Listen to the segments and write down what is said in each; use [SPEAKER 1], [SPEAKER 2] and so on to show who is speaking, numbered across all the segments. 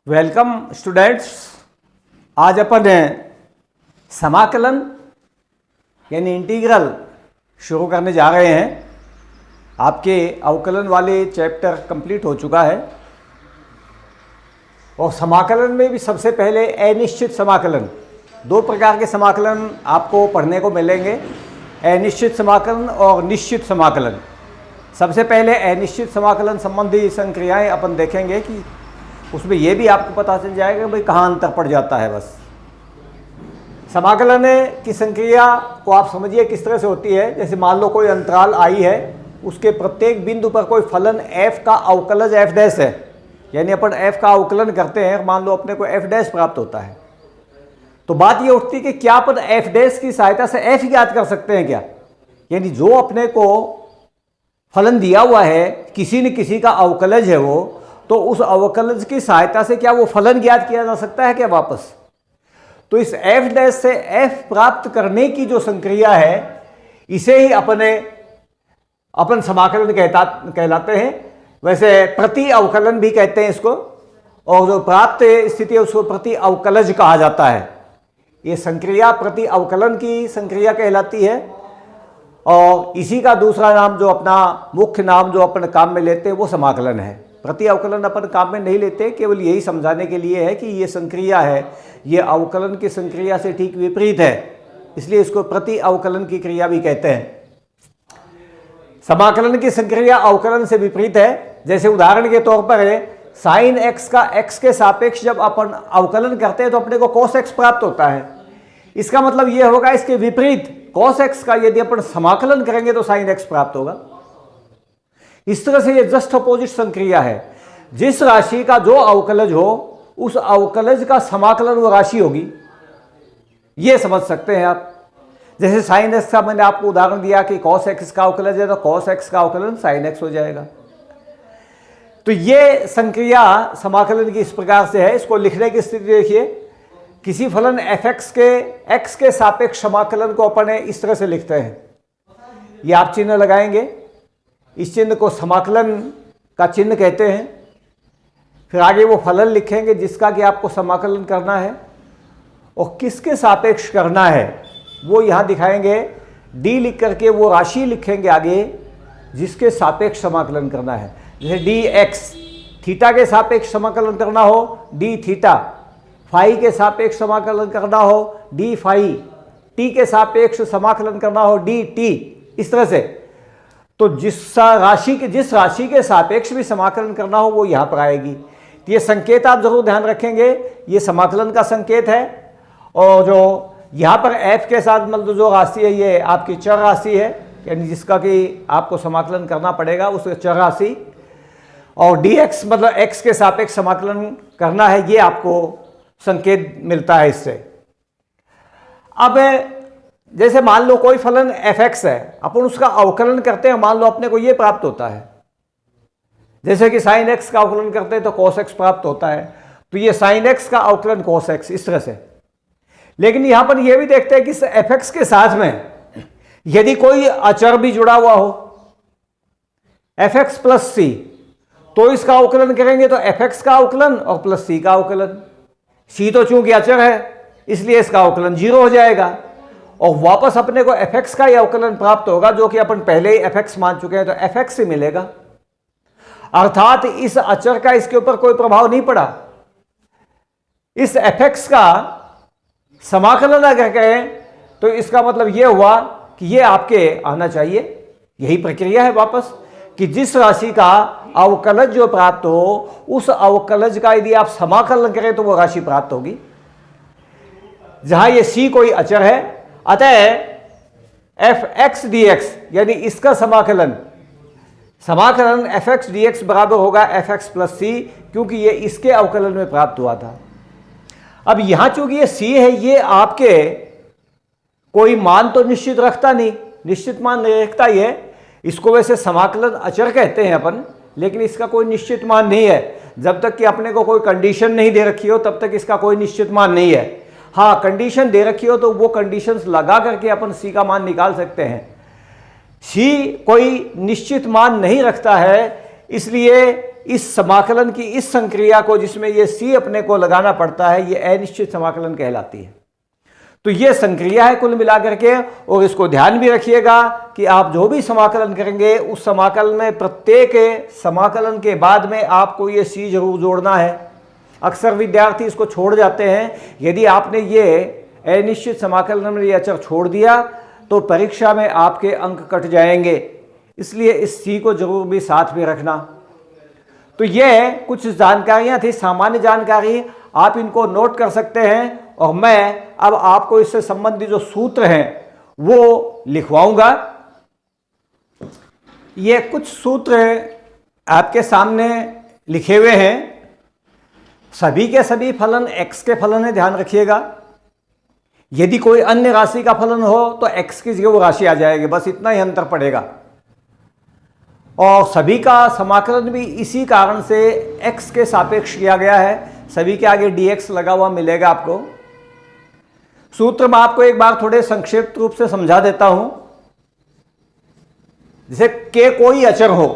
[SPEAKER 1] Welcome students. आज अपन समाकलन यानी इंटीग्रल शुरू करने जा रहे हैं। आपके अवकलन वाले चैप्टर कंप्लीट हो चुका है और समाकलन में भी सबसे पहले अनिश्चित समाकलन, दो प्रकार के समाकलन आपको पढ़ने को मिलेंगे, अनिश्चित समाकलन और निश्चित समाकलन। सबसे पहले अनिश्चित समाकलन संबंधी संक्रियाएं अपन देखेंगे कि उसमें यह भी आपको पता चल जाएगा भाई कहाँ अंतर पड़ जाता है। बस समाकलन की संक्रिया को आप समझिए किस तरह से होती है। जैसे मान लो कोई अंतराल आई है, उसके प्रत्येक बिंदु पर कोई फलन f का अवकलज f डैश है, यानी अपन f का अवकलन करते हैं, मान लो अपने को f डैश प्राप्त होता है। तो बात ये उठती है कि क्या अपन f डैश की सहायता से f ज्ञात कर सकते हैं क्या, यानी जो अपने को फलन दिया हुआ है किसी न किसी का अवकलज है वो, तो उस अवकलज की सहायता से क्या वो फलन ज्ञात किया जा सकता है क्या वापस। तो इस f डैश से f प्राप्त करने की जो संक्रिया है इसे ही अपन समाकलन कहलाते हैं। वैसे प्रति अवकलन भी कहते हैं इसको, और जो प्राप्त स्थिति है उसको प्रति अवकलज कहा जाता है। ये संक्रिया प्रति अवकलन की संक्रिया कहलाती है और इसी का दूसरा नाम जो अपना मुख्य नाम जो अपन काम में लेते हैं वो समाकलन है। प्रति अवकलन अपन काम में नहीं लेते, केवल यही समझाने के लिए है कि ये संक्रिया है, ये अवकलन की संक्रिया से ठीक विपरीत है, इसलिए इसको प्रति अवकलन की क्रिया भी कहते हैं। समाकलन की संक्रिया अवकलन से विपरीत है। जैसे उदाहरण के तौर पर साइन एक्स का एक्स के सापेक्ष जब अपन अवकलन करते हैं तो अपने को कोस एक्स प्राप्त होता है। इसका मतलब यह होगा इसके विपरीत कोस एक्स का यदि अपन समाकलन करेंगे तो साइन एक्स प्राप्त होगा। इस तरह से ये जस्ट अपोजिट संक्रिया है। जिस राशि का जो अवकलज हो उस अवकलज का समाकलन वो राशि होगी, ये समझ सकते हैं आप। जैसे साइन एक्स का मैंने आपको उदाहरण दिया कि कॉस एक्स का अवकलज है तो कॉस एक्स का अवकलन साइन एक्स हो जाएगा। तो ये संक्रिया समाकलन की इस प्रकार से है। इसको लिखने की स्थिति देखिए, किसी फलन एफ एक्स के एक्स के सापेक्ष समाकलन को अपन इस तरह से लिखते हैं। ये आप चिन्ह लगाएंगे, इस चिन्ह को समाकलन का चिन्ह कहते हैं। फिर आगे वो फलन लिखेंगे जिसका कि आपको समाकलन करना है और किसके सापेक्ष करना है वो यहाँ दिखाएंगे। डी लिख करके वो राशि लिखेंगे आगे जिसके सापेक्ष समाकलन करना है। जैसे डी एक्स थीटा के सापेक्ष समाकलन करना हो डी थीटा, फाई के सापेक्ष समाकलन करना हो डी फाई, टी के सापेक्ष समाकलन करना हो डी टी। इस तरह से तो जिस राशि के सापेक्ष भी समाकलन करना हो वो यहाँ पर आएगी। तो ये संकेत आप जरूर ध्यान रखेंगे, ये समाकलन का संकेत है। और जो यहाँ पर f के साथ मतलब जो राशि है ये आपकी चर राशि है, यानी जिसका कि आपको समाकलन करना पड़ेगा उस चर राशि। और dx मतलब x के सापेक्ष समाकलन करना है, ये आपको संकेत मिलता है इससे। अब जैसे मान लो कोई फलन fx है, अपन उसका अवकलन करते हैं, मान लो अपने को ये प्राप्त होता है। जैसे कि साइन x का अवकलन करते हैं तो cos x प्राप्त होता है, तो ये साइन x का अवकलन cos x इस तरह से। लेकिन यहां पर ये भी देखते हैं कि इस fx के साथ में यदि कोई अचर भी जुड़ा हुआ हो fx प्लस c, तो इसका अवकलन करेंगे तो fx का अवकलन और प्लस c का अवकलन। c तो चूंकि अचर है इसलिए इसका अवकलन 0 हो जाएगा और वापस अपने को fx का ही अवकलन प्राप्त होगा जो कि अपन पहले ही fx मान चुके हैं, तो fx से मिलेगा। अर्थात इस अचर का इसके ऊपर कोई प्रभाव नहीं पड़ा। इस fx का समाकलन अगर करें तो इसका मतलब यह हुआ कि यह आपके आना चाहिए। यही प्रक्रिया है वापस कि जिस राशि का अवकलज जो प्राप्त हो उस अवकलज का यदि आप समाकलन करें तो वो राशि प्राप्त होगी। जहां ये c कोई अचर है, अतः एफ एक्स डी एक्स यानी इसका समाकलन एफ एक्स डी एक्स बराबर होगा एफ एक्स प्लस सी, क्योंकि ये इसके अवकलन में प्राप्त हुआ था। अब यहां चूंकि ये सी है, ये आपके कोई मान तो निश्चित रखता नहीं, निश्चित मान नहीं रखता। ये इसको वैसे समाकलन अचर कहते हैं अपन, लेकिन इसका कोई निश्चित मान नहीं है। जब तक कि अपने को कोई कंडीशन नहीं दे रखी हो तब तक इसका कोई निश्चित मान नहीं है। हाँ, कंडीशन दे रखी हो तो वो कंडीशंस लगा करके अपन सी का मान निकाल सकते हैं। सी कोई निश्चित मान नहीं रखता है, इसलिए इस समाकलन की इस संक्रिया को जिसमें ये c अपने को लगाना पड़ता है, ये अनिश्चित समाकलन कहलाती है। तो ये संक्रिया है कुल मिलाकर के। और इसको ध्यान भी रखिएगा कि आप जो भी समाकलन करेंगे उस समाकलन में प्रत्येक समाकलन के बाद में आपको ये c जरूर जोड़ना है। अक्सर विद्यार्थी इसको छोड़ जाते हैं। यदि आपने ये अनिश्चित समाकलन में ये अचर छोड़ दिया तो परीक्षा में आपके अंक कट जाएंगे, इसलिए इस c को जरूर भी साथ में रखना। तो ये कुछ जानकारियां थी, सामान्य जानकारी, आप इनको नोट कर सकते हैं। और मैं अब आपको इससे संबंधित जो सूत्र हैं वो लिखवाऊंगा। ये कुछ सूत्र आपके सामने लिखे हुए हैं। सभी के सभी फलन x के फलन है, ध्यान रखिएगा। यदि कोई अन्य राशि का फलन हो तो x की जगह वो राशि आ जाएगी, बस इतना ही अंतर पड़ेगा। और सभी का समाकलन भी इसी कारण से x के सापेक्ष किया गया है। सभी के आगे dx लगा हुआ मिलेगा आपको। सूत्र मैं आपको एक बार थोड़े संक्षिप्त रूप से समझा देता हूं। जैसे k कोई अचर हो,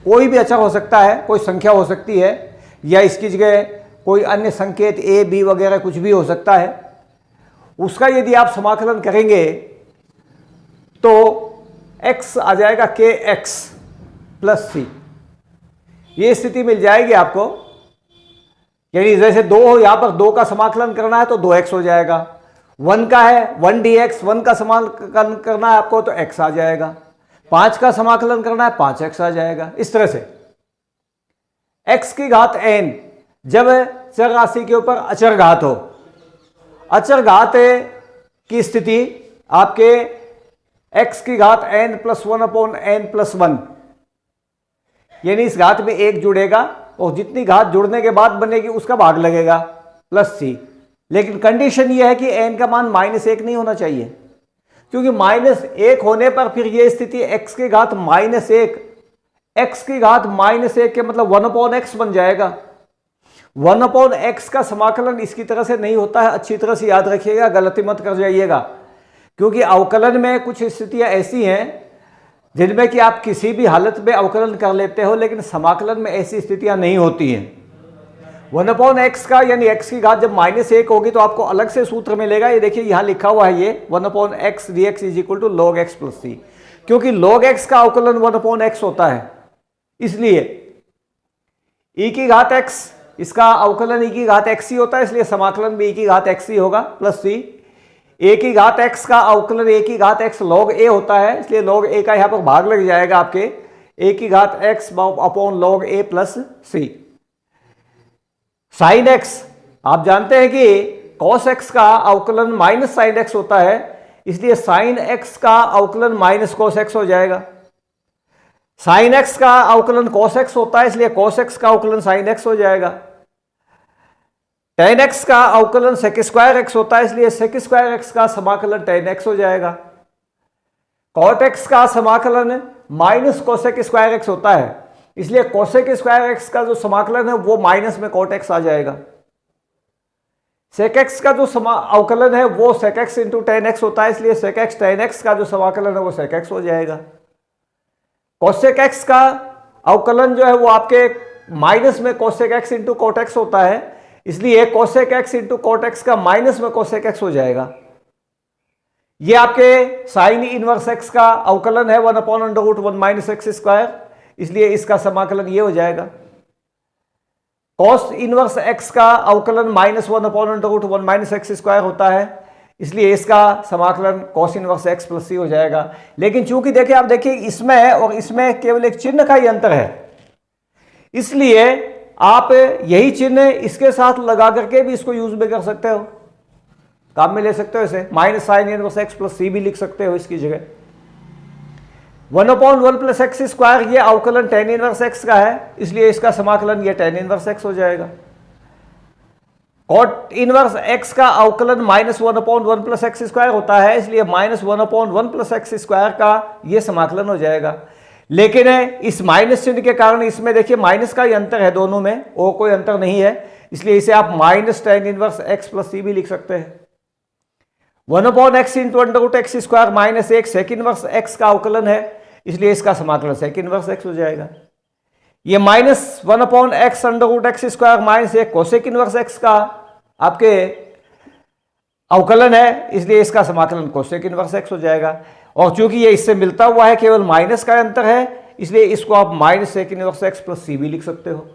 [SPEAKER 1] कोई भी अचर हो सकता है, कोई संख्या हो सकती है, या इसकी जगह कोई अन्य संकेत a b वगैरह कुछ भी हो सकता है। उसका यदि आप समाकलन करेंगे तो x आ जाएगा kx प्लस c। ये स्थिति मिल जाएगी आपको। यानी जैसे 2 हो, यहां पर 2 का समाकलन करना है तो 2x हो जाएगा। 1 का है 1 dx, 1 का समाकलन करना है आपको तो x आ जाएगा। 5 का समाकलन करना है 5x आ जाएगा। इस तरह से x की घात n जब चर राशि के ऊपर अचर घात हो, अचर घात की स्थिति आपके x की घात n प्लस 1/n प्लस 1, यानी इस घात में 1 जुड़ेगा और जितनी घात जुड़ने के बाद बनेगी उसका भाग लगेगा प्लस c। लेकिन कंडीशन यह है कि n का मान -1 नहीं होना चाहिए, क्योंकि -1 होने पर फिर यह स्थिति x की घात -1, x की घात -1 के मतलब 1/x बन जाएगा। 1/x का समाकलन इसकी तरह से नहीं होता है, अच्छी तरह से याद रखिएगा, गलती मत कर जाइएगा। क्योंकि अवकलन में कुछ स्थितियां ऐसी हैं जिनमें कि आप किसी भी हालत में अवकलन कर लेते हो, लेकिन समाकलन में ऐसी स्थितियां नहीं होती हैं। 1/x का यानी x की घात जब -1 होगी तो आपको अलग से सूत्र मिलेगा। ये देखिए यहां लिखा हुआ है, ये 1/x dx is equal to log x plus c, क्योंकि log x का अवकलन 1/x होता है। इसलिए e की घात x, इसका अवकलन e की घात x ही होता है, इसलिए समाकलन भी e की घात x ही होगा प्लस c। a की घात x का अवकलन a की घात x log a होता है, इसलिए log a का यहां पर भाग लग जाएगा आपके a की घात x upon log a plus c। Sine x, आप जानते हैं कि cos x का अवकलन माइनस साइन x होता है, इसलिए साइन x का अवकलन माइनस cos x हो जाएगा। साइन x का अवकलन cos x होता है, इसलिए cos x का अवकलन साइन x हो जाएगा। tan x का अवकलन sec स्क्वायर x होता है, इसलिए sec स्क्वायर x का समाकलन tan x हो जाएगा। cot x का समाकलन माइनस cosec स्क्वायर x होता है, इसलिए cosec स्क्वायर x का जो समाकलन है वो माइनस में cot x आ जाएगा। sec x का जो अवकलन है वो sec x into tan x होता है, इसलिए sec x tan x का जो समाकलन है वो sec x हो जाएगा। cosec x का अवकलन जो है वो आपके माइनस में cosec x into cot x होता है, इसलिए cosec x into cot x का माइनस में cosec x हो जाएगा। ये आपके साइन इनवर्स x का अवकलन है 1/√1 माइनस एक्स स्क्वायर, इसलिए इसका समाकलन ये हो जाएगा। cos इनवर्स x का अवकलन -1/√1 माइनस एक्स स्क्वायर होता है, इसलिए इसका समाकलन cos inverse x plus c हो जाएगा। लेकिन चूंकि देखिए आप देखिए इसमें और इसमें केवल एक चिन्ह का ही अंतर है, इसलिए आप यही चिन्ह इसके साथ लगा करके भी इसको यूज भी कर सकते हो, काम में ले सकते हो। इसे minus sine inverse x plus c भी लिख सकते हो इसकी जगह। 1/1 प्लस एक्स स्क्वायर ये अवकलन tan इनवर्स x का है, इसलिए इसका समाकलन ये tan इनवर्स x हो जाएगा। cot इनवर्स x का अवकलन -1/1 प्लस एक्स स्क्वायर होता है, इसलिए -1/1 प्लस एक्स स्क्वायर का ये समाकलन हो जाएगा। लेकिन इस माइनस चिन्ह के कारण इसमें देखिए माइनस का ही अंतर है, दोनों में और कोई अंतर नहीं है, इसलिए इसे आप minus tan inverse x plus c भी लिख सकते हैं। 1/x into √x square minus 1 sec inverse x का अवकलन है, इसलिए इसका समाकलन सेक इनवर्स x हो जाएगा। ये -1/x √x² माइनस एक कोसेक इनवर्स x का आपके अवकलन है, इसलिए इसका समाकलन कोसेक इनवर्स x हो जाएगा। और चूंकि ये इससे मिलता हुआ है, केवल माइनस का अंतर है, इसलिए इसको आप -sec इनवर्स x + c भी लिख सकते हो।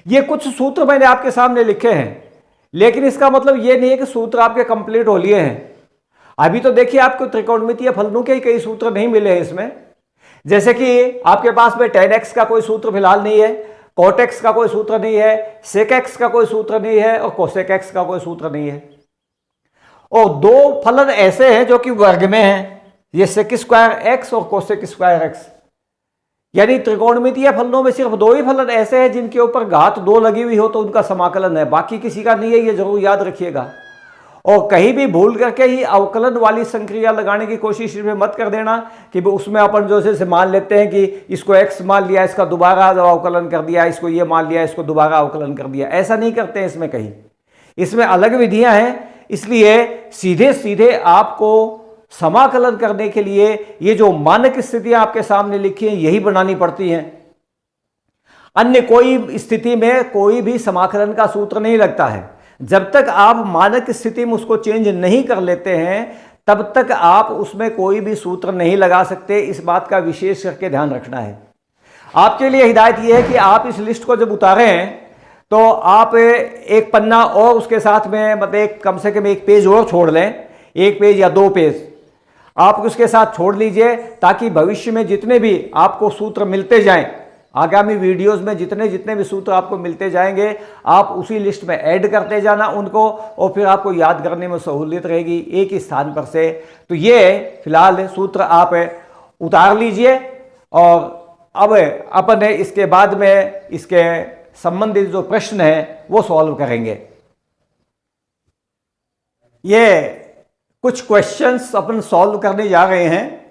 [SPEAKER 1] ये कुछ सूत्र मैंने आपके सामने लिखे हैं, लेकिन इसका मतलब ये नहीं है कि सूत्र आपके कंप्लीट हो लिए हैं। अभी तो देखिए आपको त्रिकोणमितीय फलनों के कई सूत्र नहीं मिले हैं इसमें। जैसे कि आपके पास में tan x का कोई सूत्र फिलहाल नहीं है, cot x का कोई सूत्र नहीं है, sec x का कोई सूत्र नहीं है और cosec x का कोई सूत्र नहीं है। और दो फलन ऐसे हैं जो कि वर्ग में हैं, ये sec² x और cosec² x। यानी त्रिकोणमितीय फलनों में सिर्फ दो ही फलन ऐसे हैं जिनके ऊपर घात 2 लगी हुई हो तो उनका समाकलन है, बाकी किसी का नहीं है, ये जरूर याद रखिएगा। और कहीं भी भूल करके ही अवकलन वाली संक्रिया लगाने की कोशिश इसमें मत कर देना कि उसमें अपन जो से मान लेते हैं कि इसको x मान लिया, इसका दोबारा अवकलन कर दिया, इसको ये मान लिया, इसको दोबारा अवकलन कर दिया। ऐसा नहीं करते हैं इसमें कहीं, इसमें अलग विधियां हैं। इसलिए सीधे सीधे आपको समाकलन करने के लिए ये जो मानक स्थितियां आपके सामने लिखी हैं यही बनानी पड़ती हैं। अन्य कोई स्थिति में कोई भी समाकलन का सूत्र नहीं लगता है। जब तक आप मानक स्थिति में उसको चेंज नहीं कर लेते हैं तब तक आप उसमें कोई भी सूत्र नहीं लगा सकते। इस बात का विशेष करके ध्यान रखना है। आपके लिए हिदायत यह है कि आप इस लिस्ट को जब उतारें तो आप एक पन्ना और उसके साथ में मतलब कम से कम एक पेज और छोड़ लें, एक पेज या 2 पेज आप उसके साथ छोड़ लीजिए, ताकि भविष्य में जितने भी आपको सूत्र मिलते जाएं, आगामी वीडियोस में जितने भी सूत्र आपको मिलते जाएंगे आप उसी लिस्ट में ऐड करते जाना उनको, और फिर आपको याद करने में सहूलियत रहेगी एक ही स्थान पर से। तो ये फिलहाल सूत्र आप उतार लीजिए और अब अपन इसके बाद में इसके संबंधित जो प्रश्न है वो सॉल्व करेंगे। ये कुछ क्वेश्चंस अपन सॉल्व करने जा रहे हैं,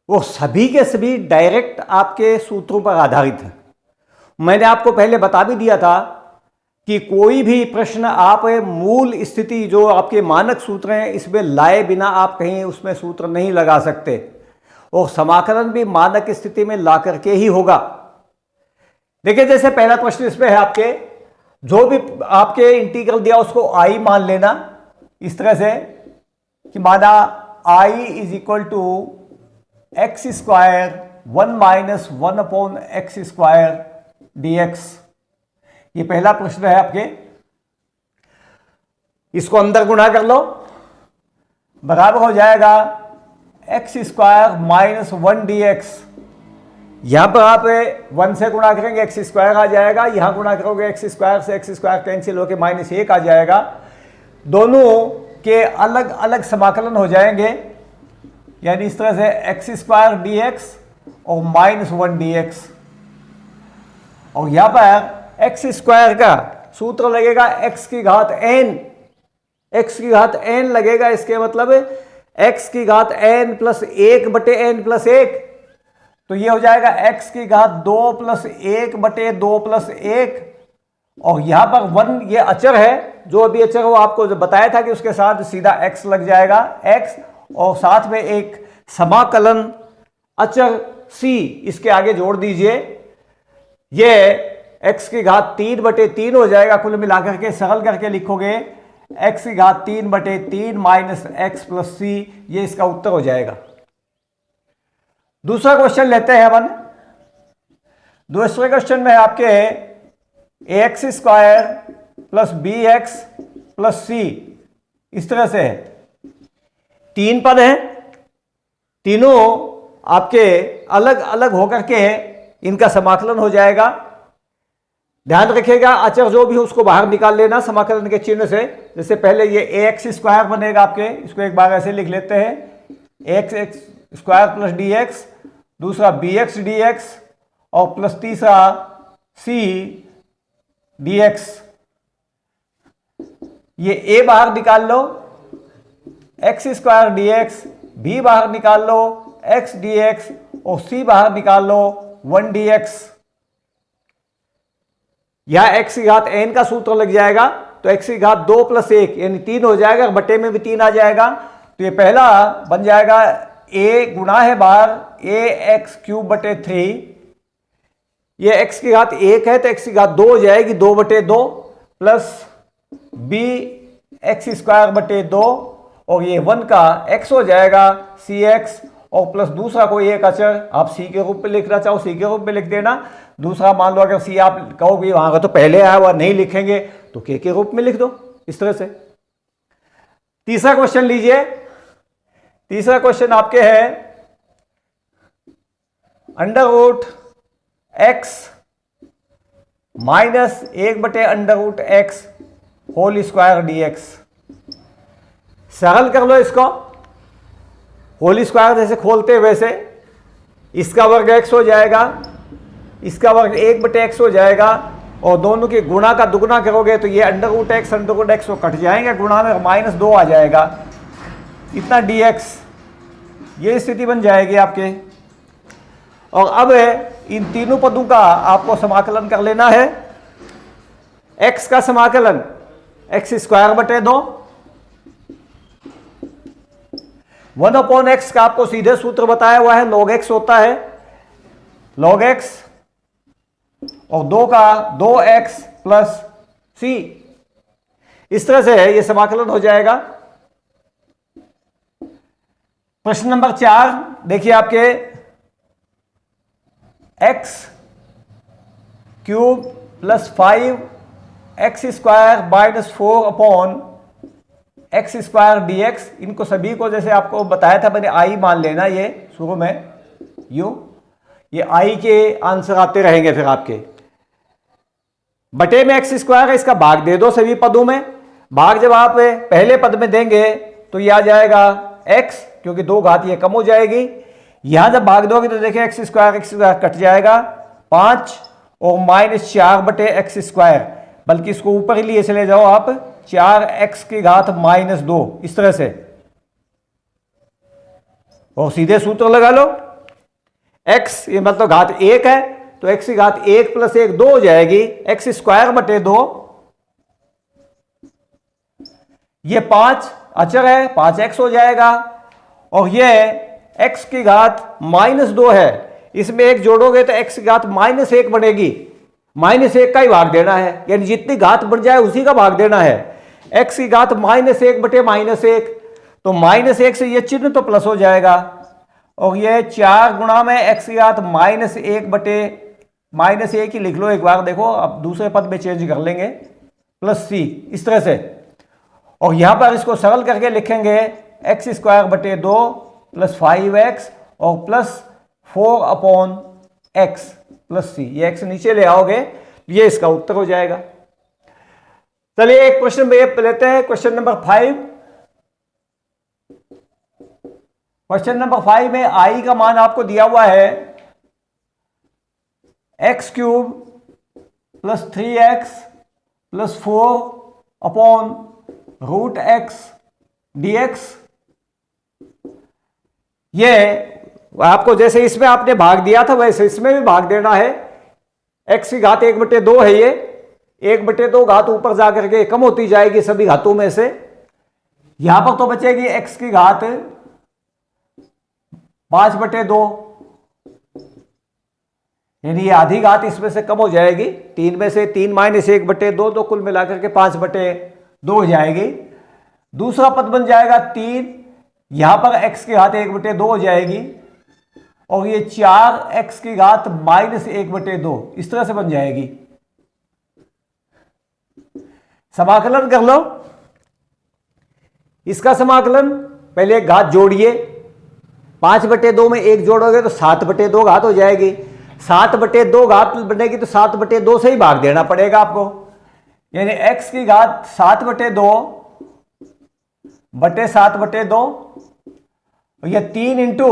[SPEAKER 1] वो सभी के सभी डायरेक्ट आपके सूत्रों पर आधारित है। मैंने आपको पहले बता भी दिया था कि कोई भी प्रश्न आप मूल स्थिति जो आपके मानक सूत्र हैं इसमें लाए बिना आप कहीं उसमें सूत्र नहीं लगा सकते, और समाकलन भी मानक स्थिति में ला करके ही होगा। देखिए जैसे पहला प्रश्न इसमें है आपके, जो भी आपके इंटीग्रल दिया उसको आई मान लेना इस तरह से कि माना i = x² 1 - 1/x² dx। ये पहला प्रश्न है आपके। इसको अंदर गुणा कर लो, बराबर हो जाएगा x² - 1 dx। यहां पर आप 1 से गुणा करेंगे x² आ जाएगा, यहां गुणा करोगे x² से x² कैंसिल होकर -1 आ जाएगा। दोनों के अलग अलग समाकलन हो जाएंगे, यानी इस तरह से x² dx और -1 dx। और यहां पर x² का सूत्र लगेगा x⁻n, x⁻n लगेगा। इसके मतलब x⁻n + 1/n+1, तो ये हो जाएगा x⁻2 + 1/2 + 1। और यहां पर 1 ये अचर है, जो अभी अचर वो आपको जो बताया था कि उसके साथ सीधा x लग जाएगा, x, और साथ में एक समाकलन अचर c इसके आगे जोड़ दीजिए। ये x⁻3/3 हो जाएगा। कुल मिलाकर के सरल करके लिखोगे x⁻3/3 - x + c, ये इसका उत्तर हो जाएगा। दूसरा क्वेश्चन लेते हैं अपन। दूसरे क्वेश्चन में आपके ax² + bx + c इस तरह से है। 3 पद हैं, तीनों आपके अलग अलग होकर के इनका समाकलन हो जाएगा। ध्यान रखिएगा अचर जो भी हो उसको बाहर निकाल लेना समाकलन के चिन्ह से। जैसे पहले ये ax² बनेगा आपके, इसको एक बार ऐसे लिख लेते हैं ax² + dx, दूसरा bx dx और प्लस तीसरा c dx। ये a बाहर निकाल लो, x² dx, b बाहर निकाल लो x dx और c बाहर निकाल लो 1 dx। यहां x⁻n का सूत्र लग जाएगा, तो x⁻2 + 1 यानी 3 हो जाएगा, बटे में भी 3 आ जाएगा। तो ये पहला बन जाएगा a गुणा है बाहर ax³ / 3, ये x की घात 1 है तो x की घात 2 हो जाएगी, 2/2 प्लस बी एक्स स्क्वायर बटे 2, और ये 1 का x हो जाएगा cx, और प्लस दूसरा कोई एक अचर आप c के रूप में लिखना चाहो c के रूप में लिख देना। दूसरा मान लो अगर c आप कहोगे वहां का तो पहले आया हुआ नहीं लिखेंगे तो k के रूप में लिख दो इस तरह से। तीसरा क्वेश्चन लीजिए। तीसरा क्वेश्चन आपके है under root x minus 1/√x whole square dx। सरल कर लो इसको, होल स्क्वायर जैसे खोलते वैसे, इसका वर्ग x हो जाएगा, इसका वर्ग 1/x हो जाएगा, और दोनों के गुणा का दुगुना करोगे तो ये अंडर रूट x को कट जाएंगे, गुणा में -2 आ जाएगा, इतना dx, ये स्थिति बन जाएगी आपके। और अब इन तीनों पदों का आपको समाकलन कर लेना है। x का समाकलन x² बटे 2, 1/x का आपको सीधे सूत्र बताया हुआ है, log x होता है, log x, और 2 का 2x प्लस c, इस तरह से ये समाकलन हो जाएगा। प्रश्न नंबर 4 देखिए आपके, x cube plus 5x² minus 4/x² dx, इनको सभी को जैसे आपको बताया था मैंने i मान लेना, ये शुरू में ये i के आंसर आते रहेंगे फिर आपके। बटे में x² है, इसका भाग दे दो सभी पदों में, भाग जब आप पहले पद में देंगे तो ये आ जाएगा x, क्योंकि 2 घात ये कम हो जाएगी। यहां जब भाग दोगे तो देखिए x² कट जाएगा 5, और -4/x², बल्कि इसको ऊपर ही लिए चले जाओ आप, 4x की घात -2, इस तरह से, और सीधे सूत्र लगा लो। x ये मतलब घात 1 है तो x की घात 1 प्लस 1 2 हो जाएगी, x² बटे 2, ये 5 अचर है, 5x हो जाएगा, और ये x की घात -2 है, इसमें 1 जोड़ोगे तो x की घात -1 बनेगी, -1 का ही भाग देना है, यानी जितनी घात बढ़ जाए उसी का भाग देना है। x की घात -1 बटे -1, तो -1 से ये चिन्ह तो प्लस हो जाएगा, और ये 4 गुणा में x की घात -1 बटे -1 ही लिख लो एक बार, देखो अब दूसरे पद में चेंज कर लेंगे, प्लस c, इस तरह से। और यहां पर इसको सरल करके लिखेंगे x² बटे 2 प्लस 5x और प्लस 4/x प्लस c, ये x नीचे ले आओगे, ये इसका उत्तर हो जाएगा। चलिए एक क्वेश्चन में लेते हैं, क्वेश्चन नंबर 5। क्वेश्चन नंबर 5 में i का मान आपको दिया हुआ है x³ plus 3x plus 4/√x dx। ये आपको जैसे इसमें आपने भाग दिया था वैसे इसमें भी भाग देना है। x की घात 1/2 है, ये 1/2 घात ऊपर जाकर के कम होती जाएगी सभी घातों में से, यहां पर तो बचेगी x की घात 5/2, यानी ये आधी घात इसमें से कम हो जाएगी, 3 में से 3 माइनस 1/2, तो कुल मिलाकर के 5/2 हो जाएगी। दूसरा पद बन जाएगा 3, यहां पर x की घात 1/2 हो जाएगी, और ये 4x की घात -1/2 इस तरह से बन जाएगी। समाकलन कर लो, इसका समाकलन पहले एक घात जोड़िए, 5/2 में 1 जोड़ोगे तो 7/2 घात हो जाएगी, 7/2 घात बनेगी तो 7/2 से ही भाग देना पड़ेगा आपको, यानी x की घात 7/2 बटे 7/2, ये 3 इंटू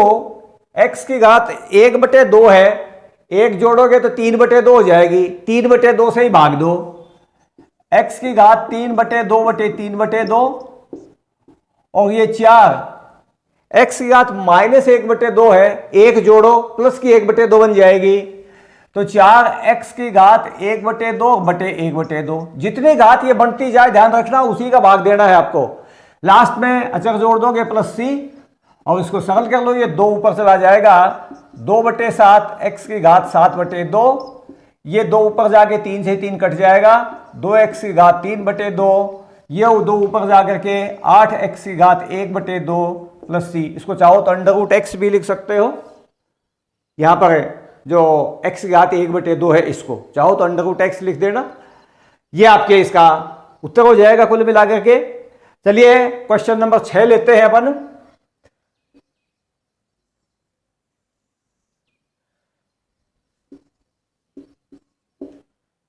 [SPEAKER 1] x की घात 1/2 है, 1 जोड़ोगे तो 3/2 हो जाएगी, 3/2 से ही भाग दो, x की घात 3/2 बटे 3/2, और ये 4 x की घात -1/2 है, 1 जोड़ो प्लस की 1/2 बन जाएगी, तो 4x की घात 1/2 बटे 1/2, जितनी घात ये बढ़ती जाए ध्यान रखना उसी का भाग देना है आपको। लास्ट में अचर जोड़ दोगे प्लस c, और इसको सरल कर लो, ये 2 ऊपर से आ जाएगा, 2/7 x की घात 7/2, ये 2 ऊपर जाके 3 से 3 कट जाएगा, 2x⁻3/2, ये 2 ऊपर जाकर के 8x⁻1/2 प्लस c। इसको चाहो तो √x भी लिख सकते हो, यहां पर जो x⁻1/2 है इसको चाहो तो √x लिख देना। ये आपके इसका उत्तर हो जाएगा कुल मिलाकर के। चलिए क्वेश्चन नंबर 6 लेते हैं अपन।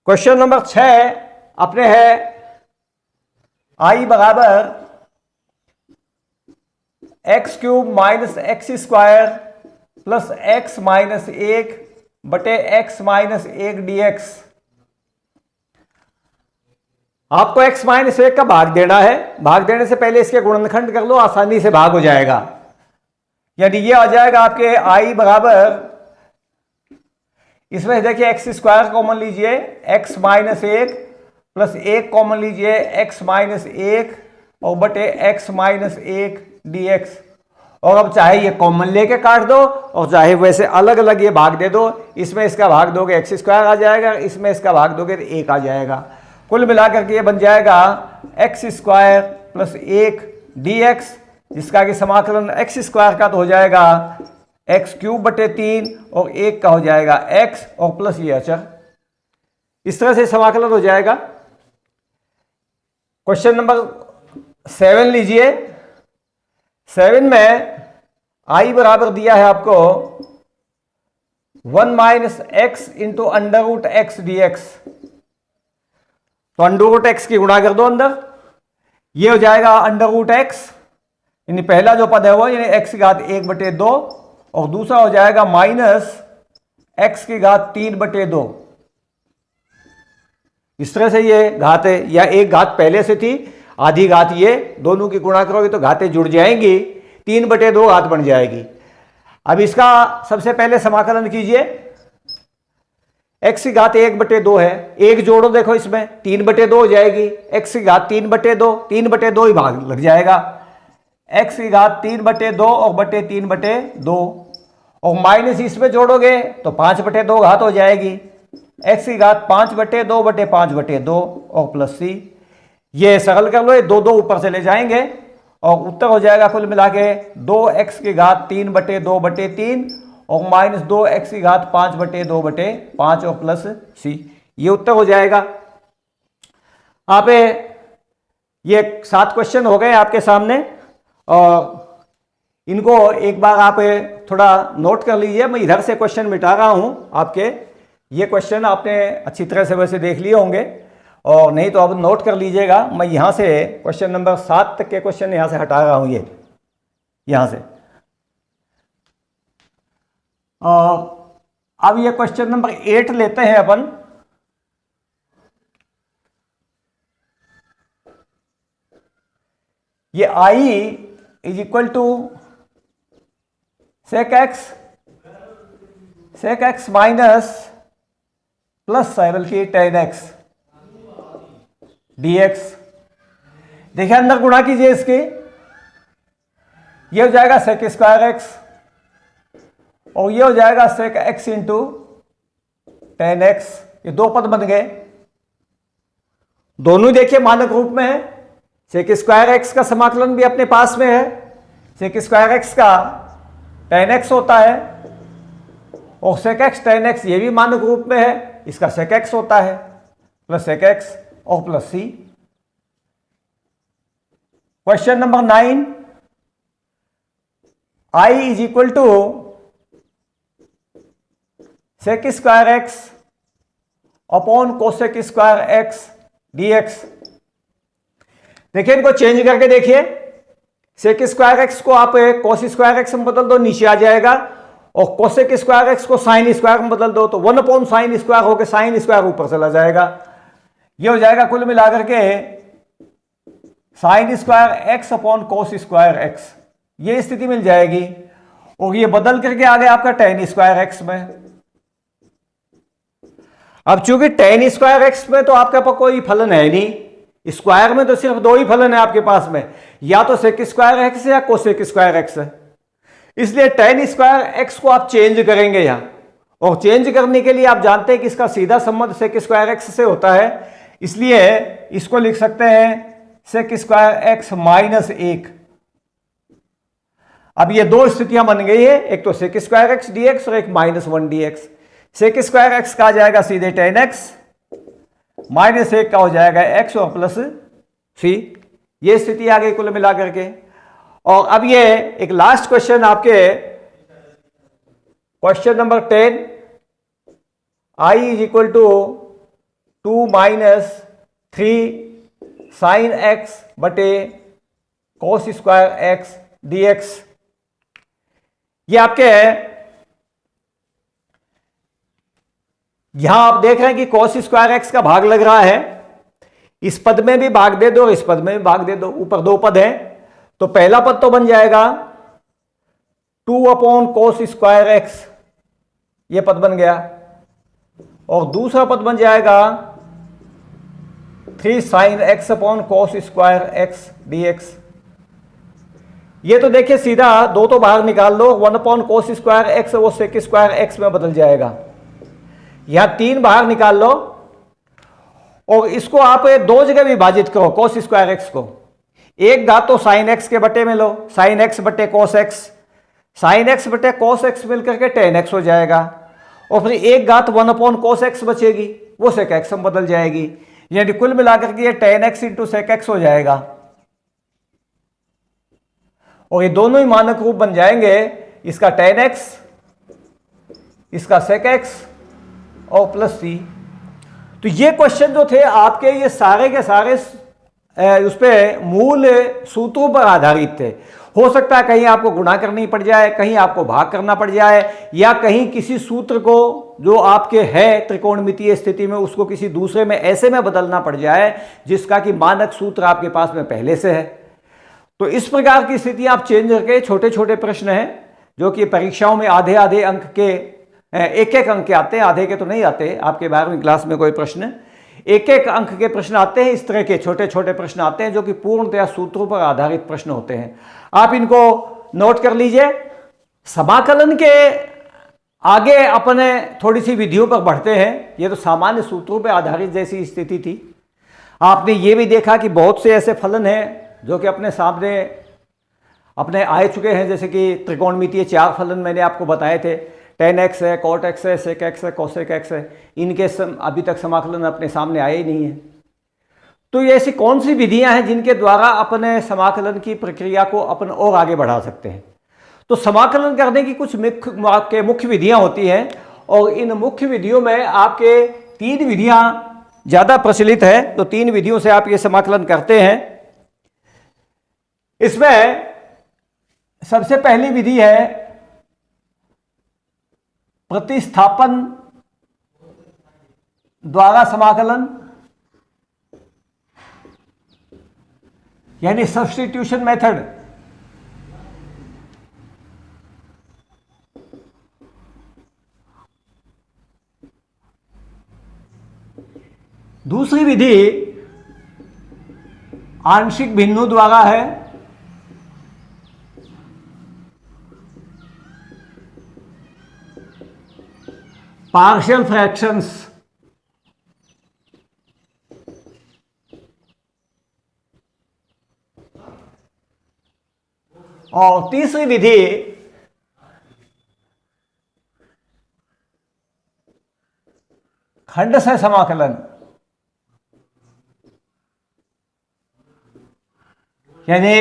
[SPEAKER 1] क्वेश्चन नंबर 6 अपने है I बराबर x³ - x² plus x-1/x-1 dx। आपको x-1 का भाग देना है। भाग देने से पहले इसके गुणनखंड कर लो, आसानी से भाग हो जाएगा। यानी ये आ जाएगा आपके I बराबर, इसमें देखिए x² कॉमन लीजिए, x-1 प्लस 1 कॉमन लीजिए, x-1 और बटे x-1 dx। और अब चाहे ये कॉमन लेके काट दो और चाहे वैसे अलग अलग ये भाग दे दो। इसमें इसका भाग दोगे x² आ जाएगा, इसमें इसका भाग दोगे तो 1 आ जाएगा। कुल मिलाकर के ये बन जाएगा x² प्लस 1 dx, जिसका कि समाकलन x² का तो हो जाएगा x³/3 और 1 का हो जाएगा x और प्लस ये अचर। इस तरह से समाकलन हो जाएगा। क्वेश्चन नंबर 7 लीजिए। 7 में I बराबर दिया है आपको 1 - x इंटू √x dx। तो √x की गुणा कर दो अंदर, ये हो जाएगा √x, यानी पहला जो पद है वो यानी x⁻1/2 और दूसरा हो जाएगा -x⁻3/2। इस तरह से ये घात है, या एक घात पहले से थी, आधी घात ये, दोनों की गुणा करोगे तो घातें जुड़ जाएंगी, 3/2 घात बन जाएगी। अब इसका सबसे पहले समाकलन कीजिए। x⁻1/2 है, एक जोड़ो, देखो इसमें 3/2 हो जाएगी, x⁻3/2, 3/2 ही भाग लग जाएगा, x⁻3/2 और बटे 3/2 और माइनस इसमें जोड़ोगे तो 5/2 घात हो जाएगी, x⁻5/2 बटे 5/2 और प्लस c। ये सरल कर लो, ये 2 ऊपर से ले जाएंगे और उत्तर हो जाएगा कुल मिला के 2x⁻3/2/3 और -2x⁻5/2/5 और प्लस c। ये उत्तर हो जाएगा। आप ये 7 क्वेश्चन हो गए आपके सामने और इनको एक बार आप थोड़ा नोट कर लीजिए। मैं इधर से क्वेश्चन मिटा रहा हूं आपके। ये क्वेश्चन आपने अच्छी तरह से वैसे देख लिए होंगे और नहीं तो अब नोट कर लीजिएगा। मैं यहाँ से क्वेश्चन नंबर 7 तक के क्वेश्चन यहाँ से हटा रहा हूँ, ये यहाँ से। अब ये क्वेश्चन नंबर 8 लेते हैं अपन। ये I = sec x minus plus बल्कि tan x dx। देखिए अंदर गुणा कीजिए इसके, ये हो जाएगा sec² x और ये हो जाएगा sec x into tan x। ये 2 पद बन गए, दोनों देखिए मानक रूप में है। sec² x का समाकलन भी अपने पास में है, sec² x का tan x होता है और sec x tan x ये भी मानक रूप में है, इसका sec x होता है प्लस sec x और plus c। Question number 9, I = sec² x upon cosec² x dx। देखिए इनको चेंज करके देखिए, sec² x को आप cos² x में बदल दो, नीचे आ जाएगा, और cosec² x को sin² में बदल दो तो 1/sin² होकर sin² ऊपर चला जाएगा। ये हो जाएगा कुल मिलाकर के sin² x upon cos² x। ये स्थिति मिल जाएगी और ये बदल करके आ गया आपका tan² x में। अब चूंकि tan² x में तो आपके पास कोई फलन है नहीं, स्क्वायर में तो सिर्फ 2 ही फलन है आपके पास में, या तो sec² x या cosec² x है। इसलिए tan² x को आप चेंज करेंगे यहां और चेंज करने के लिए आप जानते हैं कि इसका सीधा संबंध सेक स्क्वायर एक्स से होता है, इसलिए इसको लिख सकते हैं सेक स्क्वायर एक्स माइनस 1। अब ये दो स्थितियां बन गई है, एक तो सेक स्क्वायर एक्स डीएक्स और एक -1 डीएक्स। सेक स्क्वायर एक्स का आ जाएगा सीधे tan x, माइनस 1 का हो जाएगा x और प्लस 3। ये स्थिति आ गई कुल मिला करके। और अब ये एक लास्ट क्वेश्चन आपके question number 10, i is equal to 2 minus 3 sine x बटे कॉस स्क्वायर एक्स dx। ये आपके यहां आप देख रहे हैं कि कॉस स्क्वायर एक्स का भाग लग रहा है, इस पद में भी भाग दे दो, इस पद में भी भाग दे दो। ऊपर दो पद हैं, तो पहला पद तो बन जाएगा 2 अपॉन कॉस स्क्वायर एक्स, ये पद बन गया, और दूसरा पद बन जाएगा 3 sine x upon cos square x dx। ये तो देखिए सीधा दो तो बाहर निकाल लो, 1 अपॉन कॉस स्क्वायर एक्स वो सेक स्क्वायर एक्स में बदल जाएगा। यहां 3 बाहर निकाल लो और इसको आप दो जगह विभाजित करो कॉस स्क्वायर एक्स को। एक घात तो साइन एक्स के बटे में लो, साइन एक्स बटे कॉस एक्स, साइन एक्स बटे कॉस एक्स मिलकर के tan x हो जाएगा, और फिर एक घात 1 अपॉन कॉस एक्स बचेगी, वो सेक एक्स में बदल जाएगी। यानी कुल मिलाकर के ये tan x into sec x हो जाएगा, और ये दोनों ही मानक रूप बन जाएंगे, इसका tan x, इसका सेक एक्स और प्लस c। तो ये क्वेश्चन जो थे आपके, ये सारे के सारे उस पे मूल सूत्रों पर आधारित थे। हो सकता है कहीं आपको गुणा करनी पड़ जाए, कहीं आपको भाग करना पड़ जाए, या कहीं किसी सूत्र को जो आपके है त्रिकोणमितीय स्थिति में उसको किसी दूसरे में ऐसे में बदलना पड़ जाए जिसका कि मानक सूत्र आपके पास में पहले से है। तो इस प्रकार की स्थिति आप चेंज करके छोटे छोटे प्रश्न हैं जो कि परीक्षाओं में आधे आधे अंक के, एक एक अंक के आते हैं, आधे के तो नहीं आते। आपके 12वीं क्लास में कोई प्रश्न एक एक अंक के प्रश्न आते हैं, इस तरह के छोटे छोटे प्रश्न आते हैं जो कि पूर्णतया सूत्रों पर आधारित प्रश्न होते हैं। आप इनको नोट कर लीजिए। समाकलन के आगे अपने थोड़ी सी विधियों पर बढ़ते हैं। ये तो सामान्य सूत्रों पर आधारित जैसी स्थिति थी। आपने ये भी देखा कि बहुत से ऐसे फलन हैं जो कि अपने सामने अपने आ चुके हैं, जैसे कि त्रिकोणमितीय 4 फलन मैंने आपको बताए थे, tan x है, cot x है, sec x है, cosec x है। इनके अभी तक समाकलन अपने सामने आए ही नहीं है। तो ये ऐसी कौन सी विधियां हैं जिनके द्वारा अपने समाकलन की प्रक्रिया को अपन और आगे बढ़ा सकते हैं? तो समाकलन करने की कुछ मुख्य विधियां होती हैं, और इन मुख्य विधियों में आपके 3 विधियां ज़्यादा प्रचलित है। तो 3 विधियों से आप ये समाकलन करते हैं। इसमें सबसे पहली विधि है प्रतिस्थापन द्वारा समाकलन, यानी सब्स्टिट्यूशन मेथड। दूसरी विधि आंशिक भिन्नों द्वारा है, पार्शियल फ्रैक्शंस। और तीसरी विधि खंड से समाकलन, यानी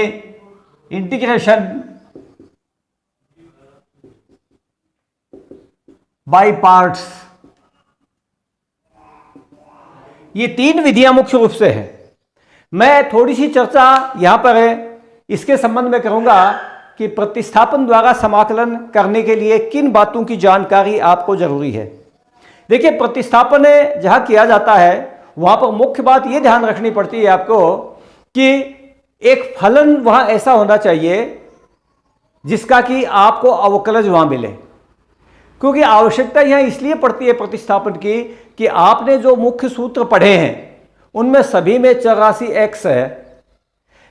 [SPEAKER 1] इंटीग्रेशन बाय पार्ट्स। ये 3 विधियां मुख्य रूप से है। मैं थोड़ी सी चर्चा यहां पर इसके संबंध में करूंगा कि प्रतिस्थापन द्वारा समाकलन करने के लिए किन बातों की जानकारी आपको जरूरी है। देखिए, प्रतिस्थापन जहां किया जाता है वहां पर मुख्य बात यह ध्यान रखनी पड़ती है आपको कि एक फलन वहां ऐसा होना चाहिए जिसका कि आपको अवकलज वहां मिले। क्योंकि आवश्यकता यहां इसलिए पड़ती है प्रतिस्थापन की कि आपने जो मुख्य सूत्र पढ़े हैं उनमें सभी में 84x है,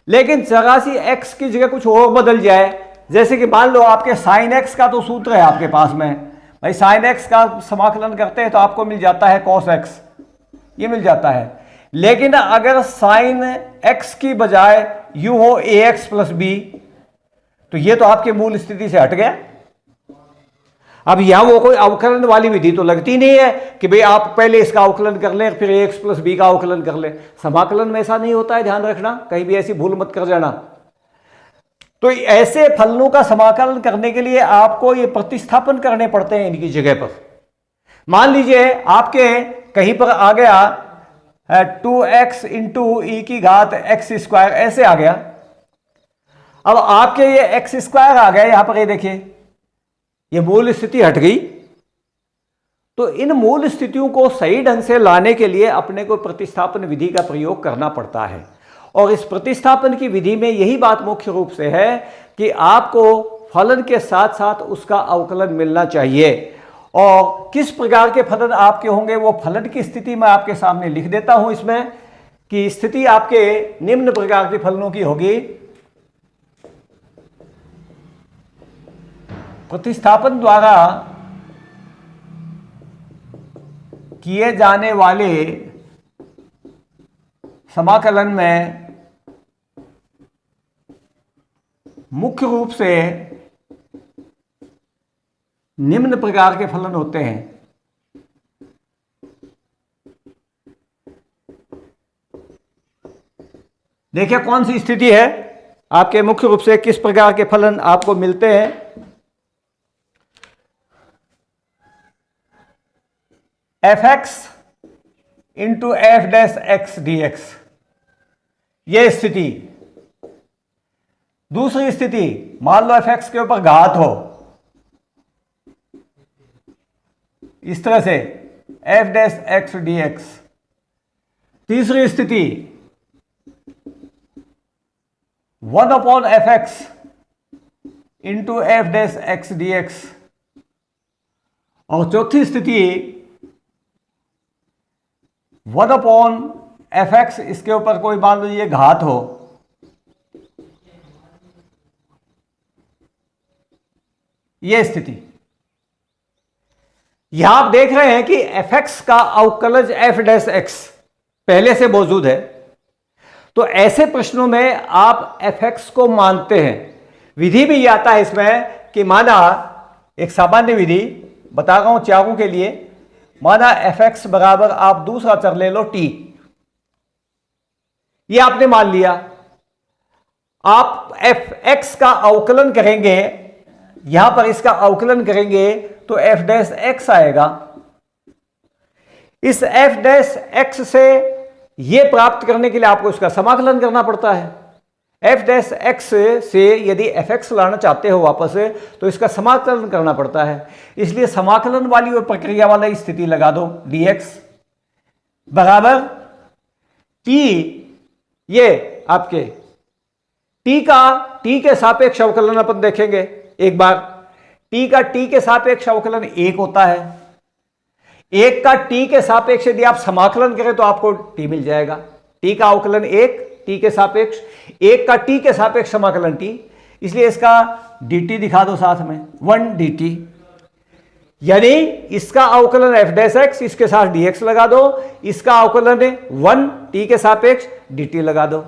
[SPEAKER 1] लेकिन 84x की जगह कुछ और बदल जाए। जैसे कि मान लो आपके साइन x का तो सूत्र है आपके पास में, भाई साइन एक्स का समाकलन करते हैं तो आपको मिल जाता है कॉस एक्स, ये मिल जाता है। लेकिन अगर साइन एक्स की बजाय यू हो ए एक्स प्लस बी, तो ये तो आपके मूल स्थिति से हट गया। अब यहां वो कोई अवकलन वाली विधि तो लगती नहीं है कि भाई आप पहले इसका अवकलन कर लें फिर एक्स प्लस बी का अवकलन कर लें। समाकलन में ऐसा नहीं होता है, ध्यान रखना, कहीं भी ऐसी भूल मत कर जाना। तो ऐसे फलनों का समाकलन करने के लिए आपको ये प्रतिस्थापन करने पड़ते हैं इनकी जगह पर। मान लीजिए आपके कहीं पर आ गया 2x इंटू ई की घात एक्स स्क्वायर, ऐसे आ गया। अब आपके ये एक्स स्क्वायर आ गया यहां पर, ये देखिए ये मूल स्थिति हट गई। तो इन मूल स्थितियों को सही ढंग से लाने के लिए अपने को प्रतिस्थापन विधि का प्रयोग करना पड़ता है। और इस प्रतिस्थापन की विधि में यही बात मुख्य रूप से है कि आपको फलन के साथ साथ उसका अवकलन मिलना चाहिए। और किस प्रकार के फलन आपके होंगे वो फलन की स्थिति मैं आपके सामने लिख देता हूं इसमें, कि स्थिति आपके निम्न प्रकार के फलनों की होगी। प्रतिस्थापन द्वारा किए जाने वाले समाकलन में मुख्य रूप से निम्न प्रकार के फलन होते हैं। देखिए कौन सी स्थिति है आपके मुख्य रूप से किस प्रकार के फलन आपको मिलते हैं। F x into F dash x D x, यह स्थिति। दूसरी स्थिति, मान लो एफ एक्स के ऊपर घात हो इस तरह से F dash x D x. तीसरी स्थिति 1 upon F x into F dash x D x. और चौथी स्थिति 1 अपॉन एफ एक्स, इसके ऊपर कोई मान लीजिए घात हो, यह स्थिति। यहां आप देख रहे हैं कि एफ एक्स का अवकलज एफ डैश एक्स पहले से मौजूद है। तो ऐसे प्रश्नों में आप एफ एक्स को मानते हैं। विधि भी आता है इसमें कि माना, एक सामान्य विधि बता रहा हूं चारों के लिए, माना एफ एक्स बराबर आप दूसरा चर ले लो टी, ये आपने मान लिया। आप एफ एक्स का अवकलन करेंगे, यहां पर इसका अवकलन करेंगे तो एफ डैश एक्स आएगा। इस एफ डैश एक्स से यह प्राप्त करने के लिए आपको इसका समाकलन करना पड़ता है। एफ डैश एक्स से यदि एफ एक्स लाना चाहते हो वापस तो इसका समाकलन करना पड़ता है। इसलिए समाकलन वाली और प्रक्रिया वाला स्थिति लगा दो, डी एक्स बराबर टी, ये आपके टी का टी के सापेक्ष अवकलन अपन देखेंगे एक बार। टी का टी के सापेक्ष अवकलन 1 होता है। 1 का टी के सापेक्ष यदि आप समाकलन करें तो आपको टी मिल जाएगा। टी का अवकलन 1 टी के सापेक्ष, 1 का टी के सापेक्ष समाकलन टी, इसलिए इसका dt दिखा दो साथ में 1 dt। यानी इसका अवकलन f डैश एक्स, इसके साथ dx लगा दो, इसका अवकलन 1 t के सापेक्ष dt लगा दो।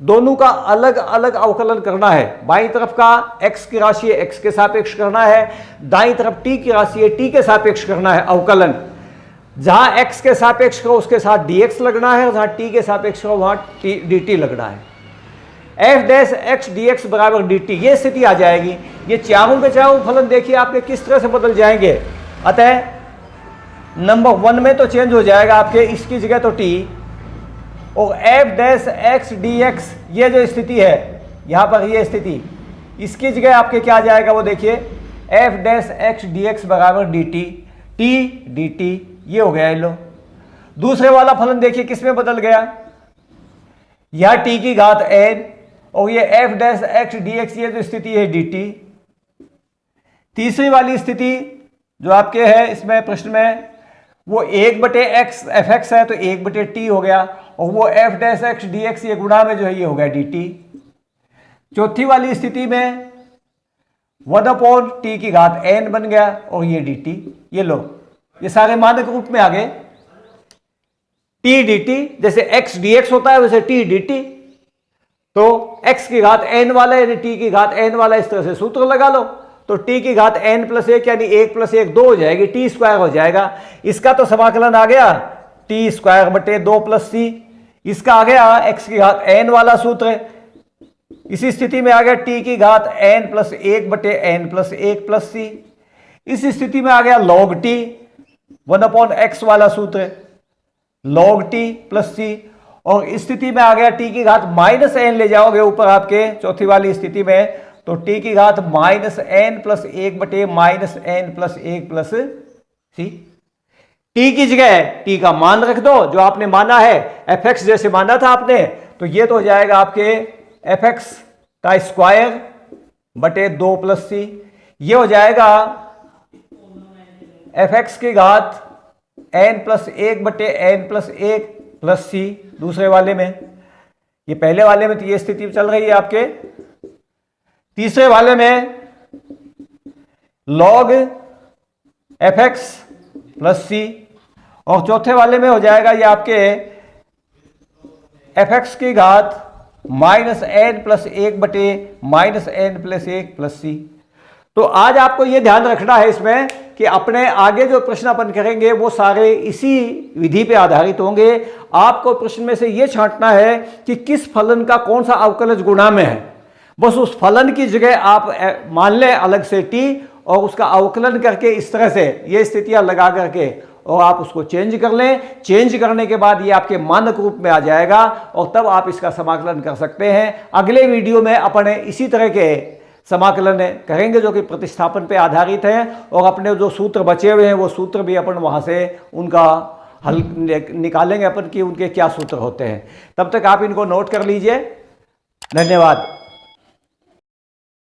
[SPEAKER 1] दोनों का अलग अलग अवकलन करना है। बाईं तरफ का x की राशि है x के सापेक्ष करना है, दाईं तरफ t की राशि है t के सापेक्ष करना है अवकलन। जहां x के सापेक्ष करो उसके साथ dx लगना है, और जहां t के सापेक्ष करो वहां dt लगना है। f dash x D x बराबर dt, ये स्थिति आ जाएगी। ये चारों के चारों फलन देखिए आपके किस तरह से बदल जाएंगे। अतः नंबर 1 में तो चेंज हो जाएगा आपके, इसकी जगह तो t, और f dash x D x, ये जो स्थिति है यहां पर, ये स्थिति, इसकी जगह आपके क्या आ जाएगा वो देखिए, f dash x D x बराबर dt, t dt, ये हो गया। लो दूसरे वाला फलन देखिए किसमें बदल गया, यह t की घात n, और ये f dash x D x, ये जो स्थिति है dt। तीसरी वाली स्थिति जो आपके है इसमें प्रश्न में, वो 1/x एफ एक्स है तो 1/t हो गया, और वो f dash x D x, ये गुणा में जो है ये हो गया dt। चौथी वाली स्थिति में 1/t⁴n बन गया और ये dt, ये लो, ये सारे मानक रूप में आ गए। t dt, जैसे x dx होता है वैसे t dt, तो x⁴n वाला यानी t⁴n वाला, इस तरह से सूत्र लगा लो। तो t⁴n+1 यानी 1+1 2 हो जाएगी, t² हो जाएगा। इसका तो समाकलन आ गया t²/2 + c। इसका आ गया x⁴n वाला सूत्र। इसी स्थिति में आ गया t⁴n+1/n+1 + c। इस स्थिति में आ गया log t 1/x वाला सूत्र, log t + c। और इस स्थिति में आ गया t⁻n ले जाओगे ऊपर आपके चौथी वाली स्थिति में, तो t⁻n+1/-n+1 + c। t की जगह t का मान रख दो जो आपने माना है, fx जैसे माना था आपने, तो ये तो हो जाएगा आपके fx² 2 + c। ये हो जाएगा fx⁻n+1/n+1 + c दूसरे वाले में। ये पहले वाले में तो ये स्थिति चल रही है आपके। तीसरे वाले में log fx + c, और चौथे वाले में हो जाएगा ये आपके fx⁻n+1/-n+1 + c। तो आज आपको ये ध्यान रखना है इसमें कि अपने आगे जो प्रश्न अपन करेंगे वो सारे इसी विधि पे आधारित होंगे। आपको प्रश्न में से ये छांटना है कि किस फलन का कौन सा अवकलज गुणा में है। बस उस फलन की जगह आप मान लें अलग से t और उसका अवकलन करके इस तरह से ये स्थितियां लगा करके और आप उसको चेंज कर लें। चेंज करने के बाद ये आपके मानक रूप में आ जाएगा और तब आप इसका समाकलन कर सकते हैं। अगले वीडियो में अपने इसी तरह के समाकलन करेंगे जो कि प्रतिस्थापन पे आधारित हैं, और अपने जो सूत्र बचे हुए हैं वो सूत्र भी अपन वहाँ से उनका हल निकालेंगे अपन कि उनके क्या सूत्र होते हैं। तब तक आप इनको नोट कर लीजिए। धन्यवाद।